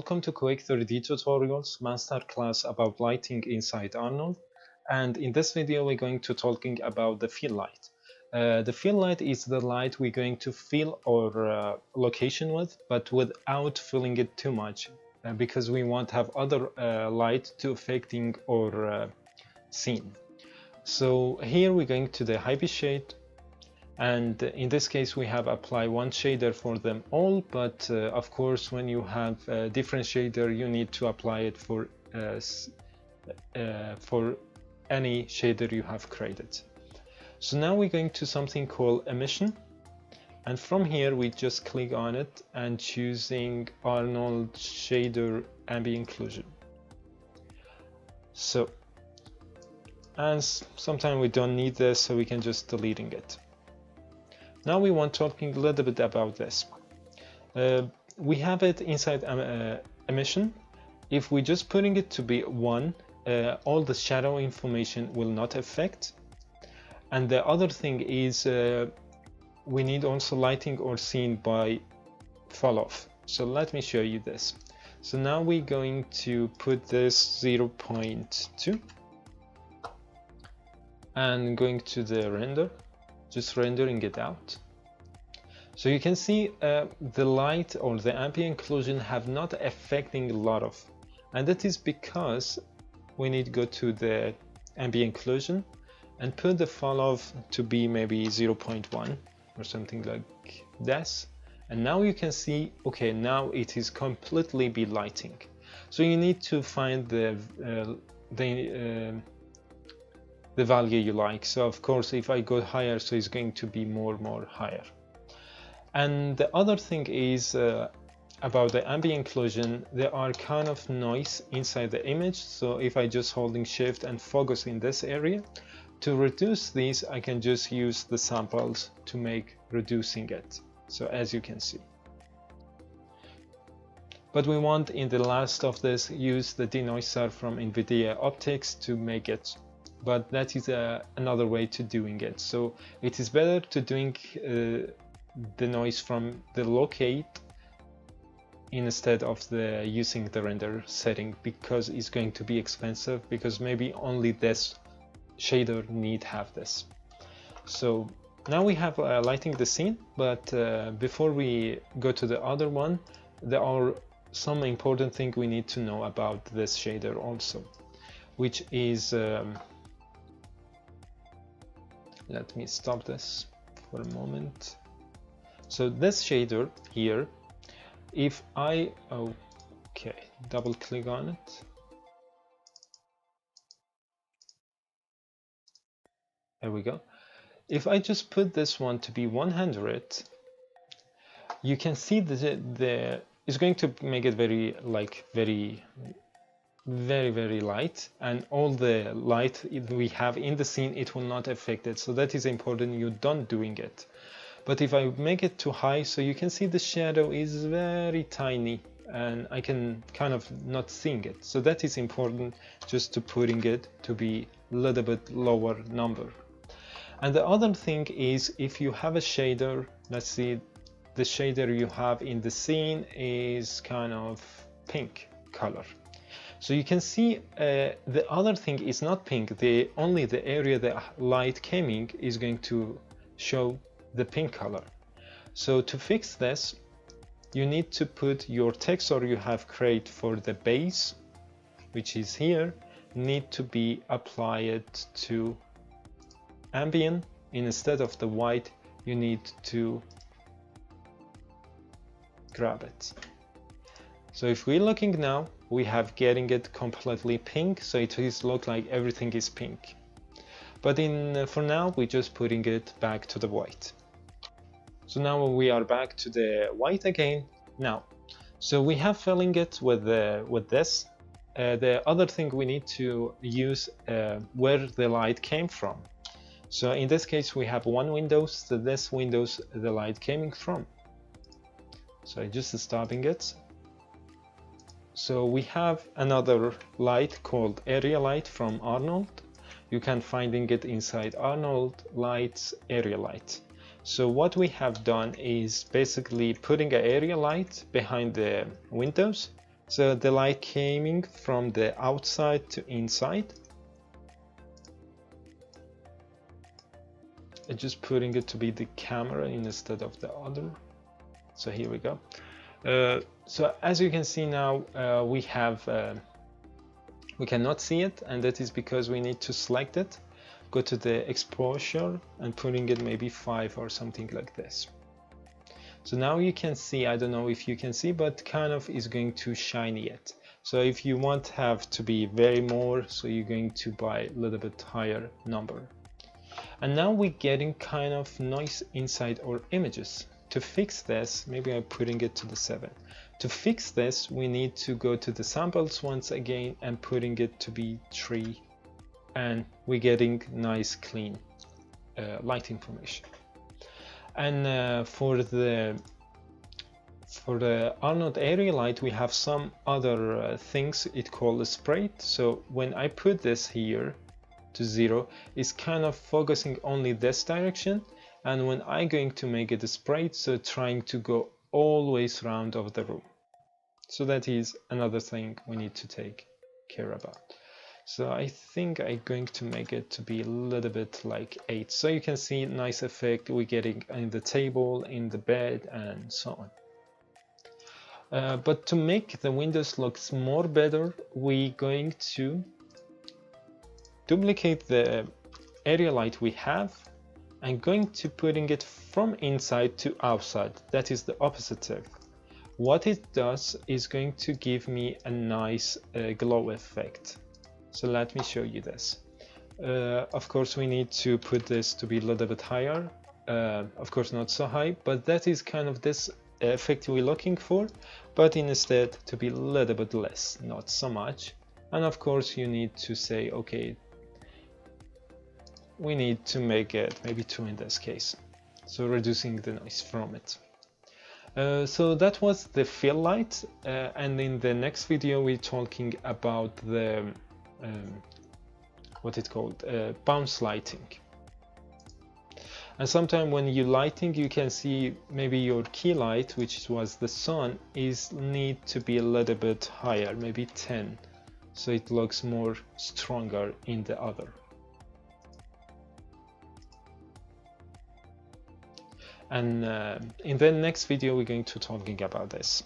welcome to Quick 3D Tutorials masterclass about lighting inside Arnold. And in this video we're going to talking about the fill light. The fill light is the light we're going to fill our location with, but without filling it too much, because we want to have other light to affecting our scene. So here we're going to the high shade. And in this case we have apply one shader for them all, but of course when you have a different shader you need to apply it for any shader you have created. So now we're going to something called Emission, and from here we just click on it and choosing Arnold shader ambient occlusion. So, and sometimes we don't need this, so we can just deleting it. Now we want talking a little bit about this. We have it inside Emission. If we just putting it to be 1, all the shadow information will not affect. And the other thing is we need also lighting or scene by fall off. So let me show you this. So now we're going to put this 0.2 and going to the render. Just rendering it out. So you can see the light or the ambient occlusion have not affecting a lot of, and that is because we need to go to the ambient occlusion and put the fall off to be maybe 0.1 or something like this. And now you can see, okay, now it is completely be lighting. So you need to find the value you like. So of course if I go higher, so it's going to be more higher. And the other thing is about the ambient occlusion, there are kind of noise inside the image. So if I just holding shift and focus in this area, to reduce these I can just use the samples to make reducing it, so as you can see. But we want in the last of this use the denoiser from NVIDIA Optics to make it, but that is another way to doing it. So it is better to doing the noise from the locate instead of the using the render setting, because it's going to be expensive, because maybe only this shader need have this. So now we have lighting the scene, but before we go to the other one, there are some important thing we need to know about this shader also, which is let me stop this for a moment. So this shader here, if I double click on it, there we go. If I just put this one to be 100, you can see the it's going to make it very light, and all the light we have in the scene, it will not affect it. So that is important, you don't doing it. But if I make it too high, so you can see the shadow is very tiny and I can kind of not seeing it. So that is important, just to putting it to be a little bit lower number. And the other thing is, if you have a shader, let's see, the shader you have in the scene is kind of pink color. So you can see the other thing is not pink, only the area the light came in is going to show the pink color. So to fix this, you need to put your texture you have created for the base, which is here, need to be applied to ambient. Instead of the white, you need to grab it. So if we're looking now, we have getting it completely pink, so it is look like everything is pink. But for now we're just putting it back to the white. So now we are back to the white again. Now, so we have filling it with this. The other thing we need to use where the light came from. So in this case we have one window, so this windows the light came from. So I just stopping it. So we have another light called area light from Arnold. You can finding it inside Arnold lights area light. So what we have done is basically putting an area light behind the windows So the light coming from the outside to inside. I'm just putting it to be the camera instead of the other. So here we go. So as you can see now, we cannot see it, and that is because we need to select it, go to the exposure and putting it maybe 5 or something like this. So now you can see, I don't know if you can see, but kind of is going to shine yet. So if you want have to be very more, so you're going to buy a little bit higher number. And now we're getting kind of noise inside our images. To fix this, maybe I'm putting it to the 7. To fix this, we need to go to the samples once again and putting it to be 3, and we're getting nice clean light information. And for the Arnold area light, we have some other things it called a spray. So when I put this here to 0, it's kind of focusing only this direction, and when I'm going to make it a spray, so trying to go always round of the room. So that is another thing we need to take care about. So I think I'm going to make it to be a little bit like 8. So you can see nice effect we're getting in the table, in the bed, and so on. But to make the windows look more better, we're going to duplicate the area light we have and going to putting it from inside to outside. That is the opposite. What it does is going to give me a nice glow effect. So let me show you this. Of course, we need to put this to be a little bit higher. Of course, not so high, but that is kind of this effect we're looking for, but instead to be a little bit less, not so much. And of course, you need to say, okay, we need to make it maybe 2 in this case. So reducing the noise from it. So that was the fill light, and in the next video we're talking about the what it's called, bounce lighting. And sometimes when you lighting, you can see maybe your key light, which was the sun, is need to be a little bit higher, maybe 10, so it looks more stronger in the other. And in the next video we're going to talking about this.